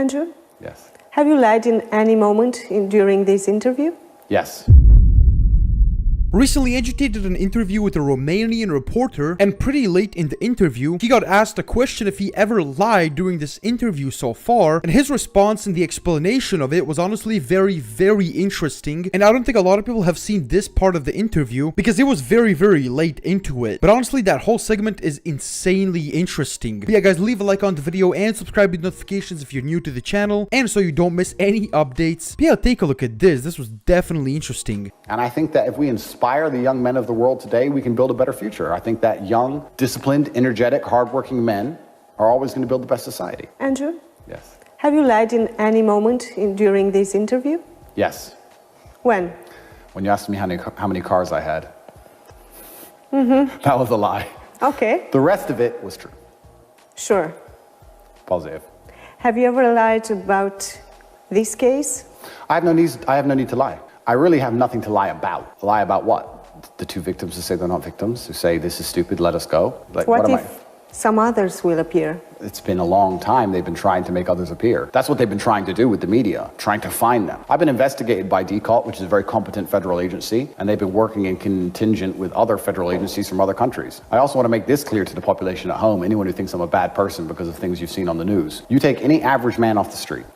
Andrew? Yes. Have you lied in any moment during this interview? Yes. Recently, Tate did an interview with a Romanian reporter, and pretty late in the interview, he got asked a question if he ever lied during this interview so far, and his response and the explanation of it was honestly very, very interesting, and I don't think a lot of people have seen this part of the interview, because it was very, very late into it. But honestly, that whole segment is insanely interesting. But yeah guys, leave a like on the video and subscribe with notifications if you're new to the channel, and so you don't miss any updates. But yeah, take a look at this. This was definitely interesting. And I think that if we inspire the young men of the world today, we can build a better future. I think that young, disciplined, energetic, hardworking men are always going to build the best society. Andrew? Yes. Have you lied in any moment during this interview? Yes. When? When you asked me how many cars I had. That was a lie. Okay. The rest of it was true. Sure. Positive. Have you ever lied about this case? I have no need to lie. I really have nothing to lie about. Lie about what? The two victims who say they're not victims, who say this is stupid, let us go. Like, what if some others will appear? It's been a long time they've been trying to make others appear. That's what they've been trying to do with the media, trying to find them. I've been investigated by DCALT, which is a very competent federal agency, and they've been working in contingent with other federal agencies from other countries. I also want to make this clear to the population at home, anyone who thinks I'm a bad person because of things you've seen on the news. You take any average man off the street,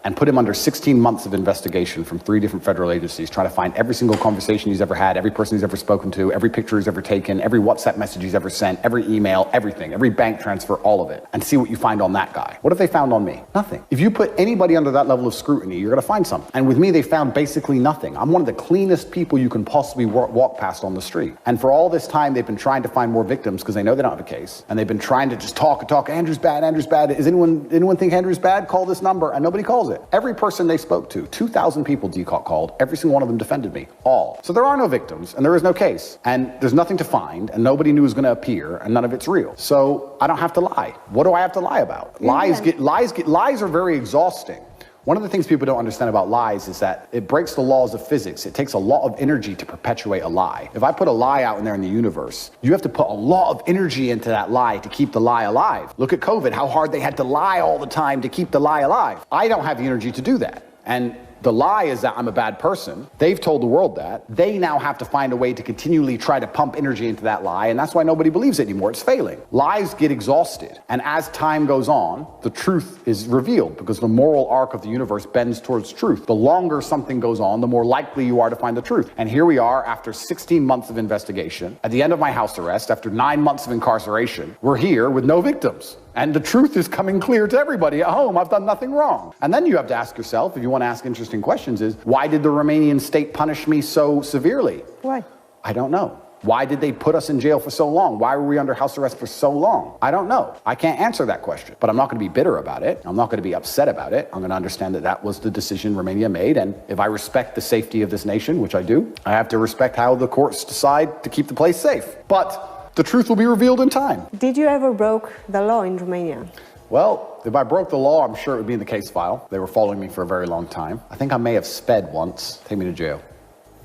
and put him under 16 months of investigation from 3 different federal agencies, try to find every single conversation he's ever had, every person he's ever spoken to, every picture he's ever taken, every WhatsApp message he's ever sent, every email, everything, every bank transfer, all of it, and see what you find on that guy. What have they found on me? Nothing. If you put anybody under that level of scrutiny, you're gonna find something. And with me, they found basically nothing. I'm one of the cleanest people you can possibly walk past on the street. And for all this time, they've been trying to find more victims because they know they don't have a case. And they've been trying to just talk and talk. Andrew's bad, Andrew's bad. Is anyone think Andrew's bad? Call this number. And nobody calls it. Every person they spoke to, 2,000 people DCALT called, every single one of them defended me. All. So there are no victims and there is no case. And there's nothing to find and nobody knew was gonna appear and none of it's real. So I don't have to lie. What do I have to lie about? Lies are very exhausting. One of the things people don't understand about lies is that it breaks the laws of physics. It takes a lot of energy to perpetuate a lie. If I put a lie out in there in the universe, you have to put a lot of energy into that lie to keep the lie alive. Look at COVID, how hard they had to lie all the time to keep the lie alive. I don't have the energy to do that. And the lie is that I'm a bad person. They've told the world that. They now have to find a way to continually try to pump energy into that lie, and that's why nobody believes it anymore. It's failing. Lies get exhausted, and as time goes on, the truth is revealed because the moral arc of the universe bends towards truth. The longer something goes on, the more likely you are to find the truth. And here we are after 16 months of investigation, at the end of my house arrest, after 9 months of incarceration, we're here with no victims. And the truth is coming clear to everybody at home. I've done nothing wrong. And then you have to ask yourself, if you want to ask interesting questions, is why did the Romanian state punish me so severely? Why? I don't know. Why did they put us in jail for so long? Why were we under house arrest for so long? I don't know. I can't answer that question, but I'm not going to be bitter about it. I'm not going to be upset about it. I'm going to understand that that was the decision Romania made. And if I respect the safety of this nation, which I do, I have to respect how the courts decide to keep the place safe. But the truth will be revealed in time. Did you ever broke the law in Romania? Well, if I broke the law, I'm sure it would be in the case file. They were following me for a very long time. I think I may have sped once. Take me to jail.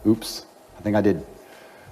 Oops. I think I did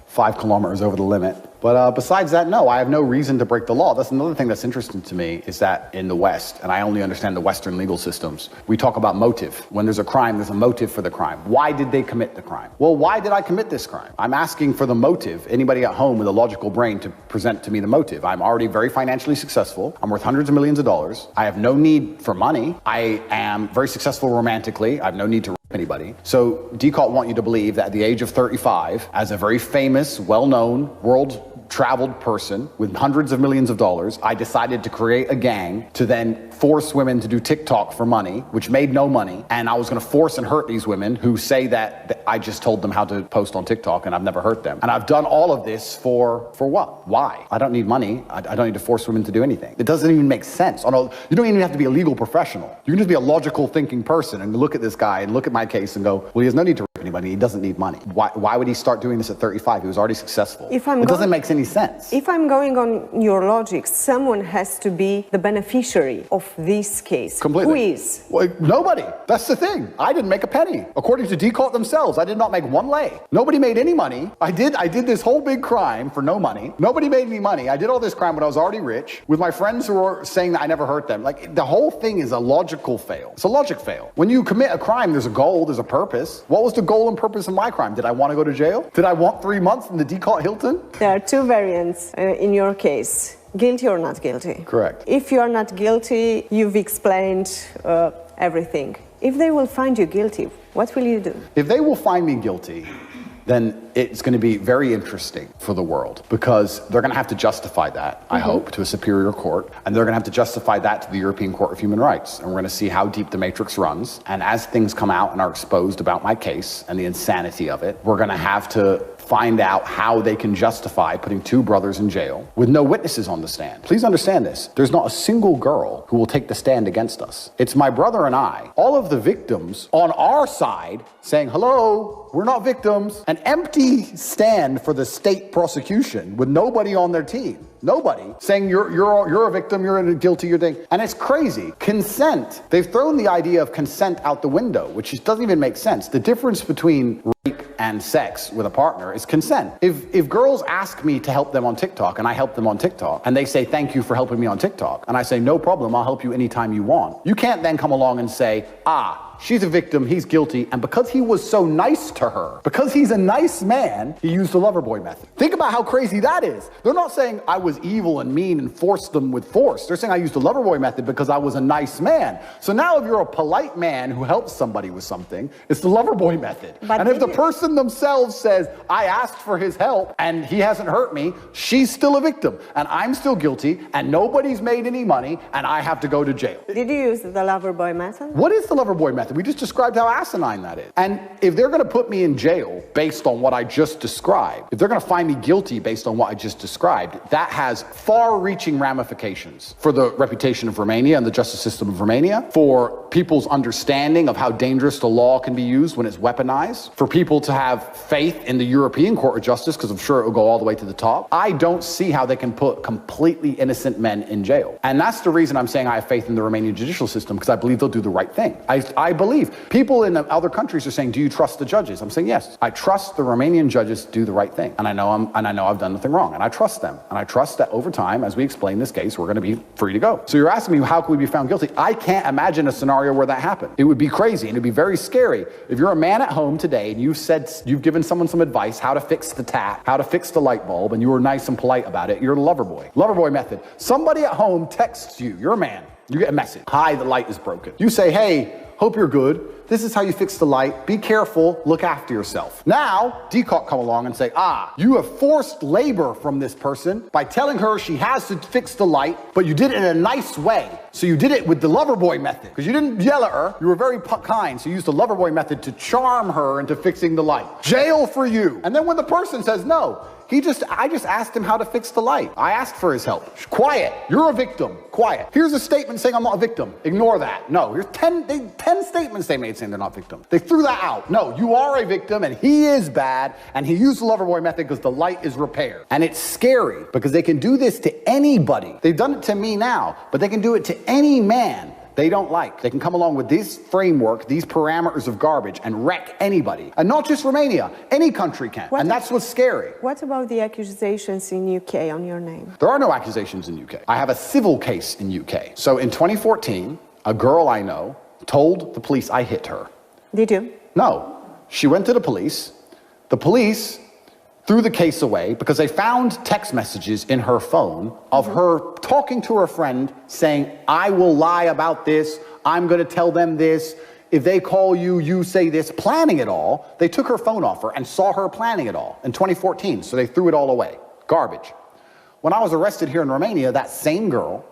5 kilometers over the limit. But besides that, no, I have no reason to break the law. That's another thing that's interesting to me is that in the West, and I only understand the Western legal systems, we talk about motive. When there's a crime, there's a motive for the crime. Why did they commit the crime? Well, why did I commit this crime? I'm asking for the motive. Anybody at home with a logical brain to present to me the motive. I'm already very financially successful. I'm worth hundreds of millions of dollars. I have no need for money. I am very successful romantically. I have no need to anybody. So DCALT want you to believe that at the age of 35, as a very famous, well-known, world-traveled person with hundreds of millions of dollars, I decided to create a gang to then force women to do TikTok for money, which made no money. And I was going to force and hurt these women who say that I just told them how to post on TikTok and I've never hurt them. And I've done all of this for what? Why? I don't need money. I don't need to force women to do anything. It doesn't even make sense. Although you don't even have to be a legal professional. You can just be a logical thinking person and look at this guy and look at my case and go, well, he has no need to rape anybody. He doesn't need money. Why would he start doing this at 35? He was already successful. It doesn't make any sense. If I'm going on your logic, someone has to be the beneficiary of this case. Completely. Who is? Well, nobody. That's the thing. I didn't make a penny. According to Tate themselves, I did not make one lei. Nobody made any money. I did this whole big crime for no money. Nobody made any money. I did all this crime when I was already rich with my friends who were saying that I never hurt them. Like, the whole thing is a logical fail. It's a logic fail. When you commit a crime, there's a goal, there's a purpose. What was the goal and purpose of my crime? Did I want to go to jail? Did I want 3 months in the Tate Hilton? There are two variants in your case. Guilty or not guilty? Correct. If you are not guilty, you've explained everything. If they will find you guilty, what will you do? If they will find me guilty, then it's going to be very interesting for the world, because they're going to have to justify that, I hope, to a superior court, and they're going to have to justify that to the European Court of Human Rights. And we're going to see how deep the matrix runs. And as things come out and are exposed about my case and the insanity of it, we're going to have to find out how they can justify putting two brothers in jail with no witnesses on the stand. Please understand this. There's not a single girl who will take the stand against us. It's my brother and I, all of the victims on our side saying, hello, we're not victims. An empty stand for the state prosecution with nobody on their team. Nobody saying you're a victim, you're guilty, you're thing. And it's crazy. Consent. They've thrown the idea of consent out the window, which just doesn't even make sense. The difference between rape and sex with a partner is consent. If girls ask me to help them on TikTok and I help them on TikTok and they say, thank you for helping me on TikTok, and I say, no problem, I'll help you anytime you want. You can't then come along and say, she's a victim, he's guilty, and because he was so nice to her, because he's a nice man, he used the lover boy method. Think about how crazy that is. They're not saying I was evil and mean and forced them with force. They're saying I used the lover boy method because I was a nice man. So now if you're a polite man who helps somebody with something, it's the lover boy method. But and if the person themselves says, I asked for his help and he hasn't hurt me, she's still a victim and I'm still guilty and nobody's made any money and I have to go to jail. Did you use the lover boy method? What is the lover boy method? We just described how asinine that is. And if they're going to put me in jail based on what I just described, if they're going to find me guilty based on what I just described, that has far-reaching ramifications for the reputation of Romania and the justice system of Romania, for people's understanding of how dangerous the law can be used when it's weaponized, for people to have faith in the European Court of Justice, because I'm sure it will go all the way to the top. I don't see how they can put completely innocent men in jail. And that's the reason I'm saying I have faith in the Romanian judicial system, because I believe they'll do the right thing. I believe. People in other countries are saying, do you trust the judges? I'm saying, yes. I trust the Romanian judges do the right thing. And I know I've done nothing wrong. And I trust them. And I trust that over time, as we explain this case, we're going to be free to go. So you're asking me, how can we be found guilty? I can't imagine a scenario where that happened. It would be crazy and it'd be very scary. If you're a man at home today and you've given someone some advice, how to fix the tap, how to fix the light bulb, and you were nice and polite about it, you're the lover boy. Lover boy method. Somebody at home texts you, you're a man, you get a message. Hi, the light is broken. You say, hey, hope you're good. This is how you fix the light. Be careful, look after yourself. Now, Tate come along and say, you have forced labor from this person by telling her she has to fix the light, but you did it in a nice way. So you did it with the lover boy method, because you didn't yell at her. You were very kind, so you used the lover boy method to charm her into fixing the light. Jail for you. And then when the person says no, I just asked him how to fix the light. I asked for his help. Quiet. You're a victim. Quiet. Here's a statement saying I'm not a victim. Ignore that. No, here's 10 statements they made saying they're not victims. They threw that out. No, you are a victim and he is bad and he used the lover boy method because the light is repaired. And it's scary because they can do this to anybody. They've done it to me now, but they can do it to any man they don't like. They can come along with this framework, these parameters of garbage, and wreck anybody. And not just Romania, any country can. And that's what's scary. What about the accusations in UK on your name? There are no accusations in UK. I have a civil case in UK. So in 2014, a girl I know told the police I hit her. Did you? No. She went to the police. The police threw the case away because they found text messages in her phone of her talking to her friend saying, I will lie about this, I'm going to tell them this, if they call you, you say this, planning it all. They took her phone off her and saw her planning it all in 2014, so they threw it all away. Garbage. When I was arrested here in Romania, that same girl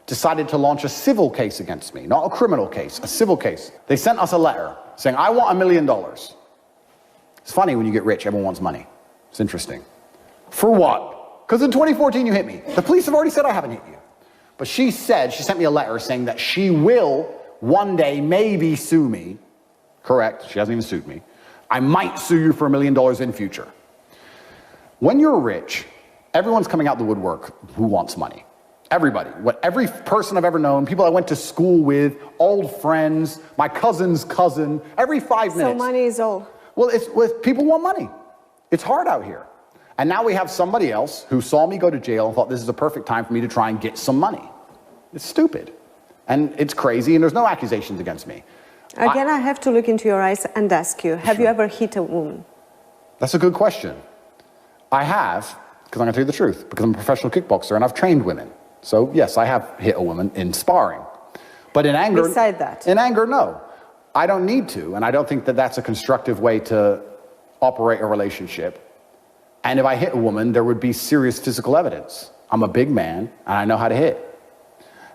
decided to launch a civil case against me, not a criminal case, a civil case. They sent us a letter saying, I want $1 million. It's funny when you get rich, everyone wants money. It's interesting. For what? Because in 2014 you hit me. The police have already said I haven't hit you. But she sent me a letter saying that she will one day maybe sue me. Correct, she hasn't even sued me. I might sue you for $1 million in future. When you're rich Everyone's coming out the woodwork who wants money. Everybody. Every person I've ever known, people I went to school with, old friends, my cousin's cousin, every 5 minutes. So money is all. Well, people want money. It's hard out here. And now we have somebody else who saw me go to jail and thought this is a perfect time for me to try and get some money. It's stupid. And it's crazy, and there's no accusations against me. Again, I have to look into your eyes and ask you, have you ever hit a woman? That's a good question. I have, because I'm going to tell you the truth, because I'm a professional kickboxer and I've trained women. So yes, I have hit a woman in sparring. But in anger... Beside that? In anger, no. I don't need to, and I don't think that that's a constructive way to operate a relationship. And if I hit a woman, there would be serious physical evidence. I'm a big man, and I know how to hit.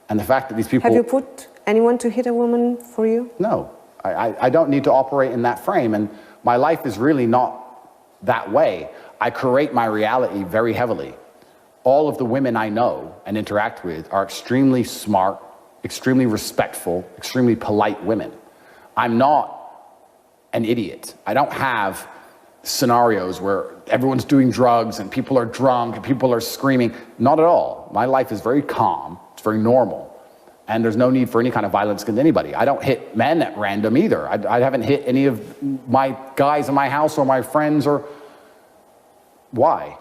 And the fact that these people... Have you put anyone to hit a woman for you? No. I don't need to operate in that frame, and my life is really not that way. I create my reality very heavily. All of the women I know and interact with are extremely smart, extremely respectful, extremely polite women. I'm not an idiot. I don't have scenarios where everyone's doing drugs and people are drunk and people are screaming. Not at all. My life is very calm. It's very normal. And there's no need for any kind of violence against anybody. I don't hit men at random either. I haven't hit any of my guys in my house or my friends or... Why?